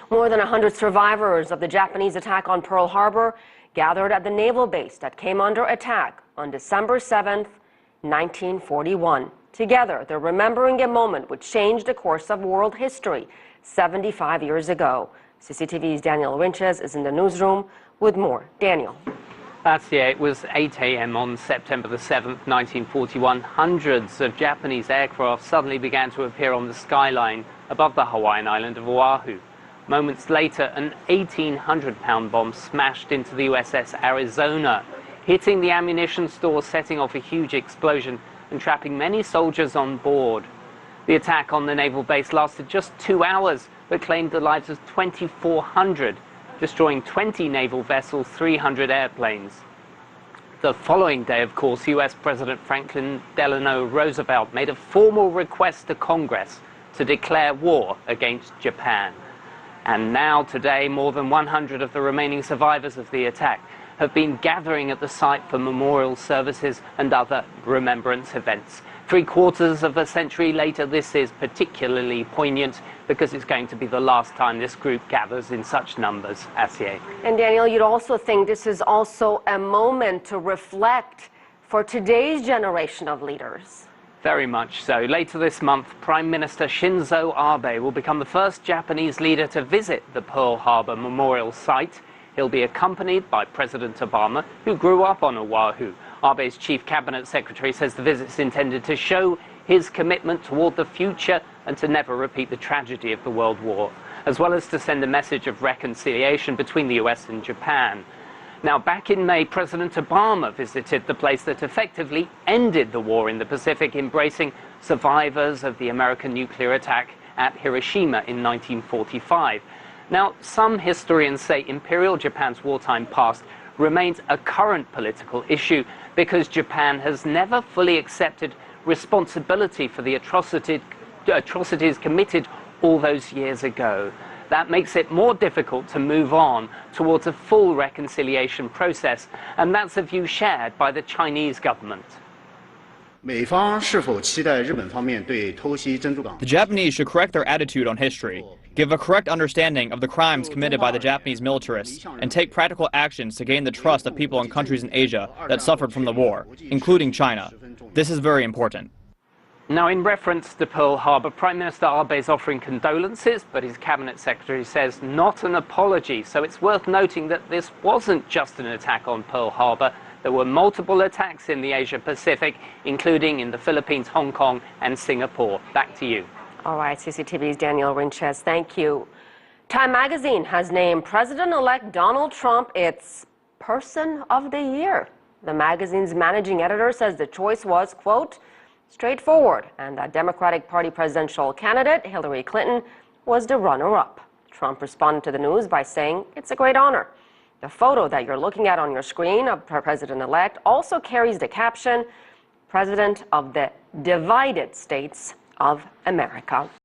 More than 100 survivors of the Japanese attack on Pearl Harbor gathered at the naval base that came under attack on December 7th, 1941. Together, they're remembering a moment which changed the course of world history 75 years ago. CCTV's Daniel Winches is in the newsroom with more. Daniel. It was 8 a.m. on September the 7th, 1941. Hundreds of Japanese aircraft suddenly began to appear on the skyline above the Hawaiian island of Oahu. Moments later, an 1,800-pound bomb smashed into the USS Arizona, hitting the ammunition store, setting off a huge explosion and trapping many soldiers on board. The attack on the naval base lasted just 2 hours, but claimed the lives of 2,400, destroying 20 naval vessels, 300 airplanes. The following day, of course, US President Franklin Delano Roosevelt made a formal request to Congress to declare war against Japan. And now, today, more than 100 of the remaining survivors of the attack have been gathering at the site for memorial services and other remembrance events. 3/4 of a century later, this is particularly poignant because it's going to be the last time this group gathers in such numbers. Asier. And Daniel, you'd also think this is also a moment to reflect for today's generation of leaders. Very much so. Later this month, Prime Minister Shinzo Abe will become the first Japanese leader to visit the Pearl Harbor Memorial Site. He'll be accompanied by President Obama, who grew up on Oahu. Abe's chief cabinet secretary says the visit's intended to show his commitment toward the future and to never repeat the tragedy of the World War, as well as to send a message of reconciliation between the US and Japan. Now, back in May, President Obama visited the place that effectively ended the war in the Pacific, embracing survivors of the American nuclear attack at Hiroshima in 1945. Now, some historians say Imperial Japan's wartime past remains a current political issue because Japan has never fully accepted responsibility for the atrocities committed all those years ago. That makes it more difficult to move on towards a full reconciliation process, and that's a view shared by the Chinese government. The Japanese should correct their attitude on history, give a correct understanding of the crimes committed by the Japanese militarists, and take practical actions to gain the trust of people in countries in Asia that suffered from the war, including China. This is very important. Now, in reference to Pearl Harbor, Prime Minister Abe is offering condolences, but his cabinet secretary says not an apology. So it's worth noting that this wasn't just an attack on Pearl Harbor. There were multiple attacks in the Asia-Pacific, including in the Philippines, Hong Kong, and Singapore. Back to you. All right, CCTV's Daniel Winches, thank you. Time magazine has named President-elect Donald Trump its Person of the Year. The magazine's managing editor says the choice was, quote, straightforward, and that Democratic Party presidential candidate Hillary Clinton was the runner-up. Trump responded to the news by saying it's a great honor. The photo that you're looking at on your screen of President-elect also carries the caption, President of the Divided States of America.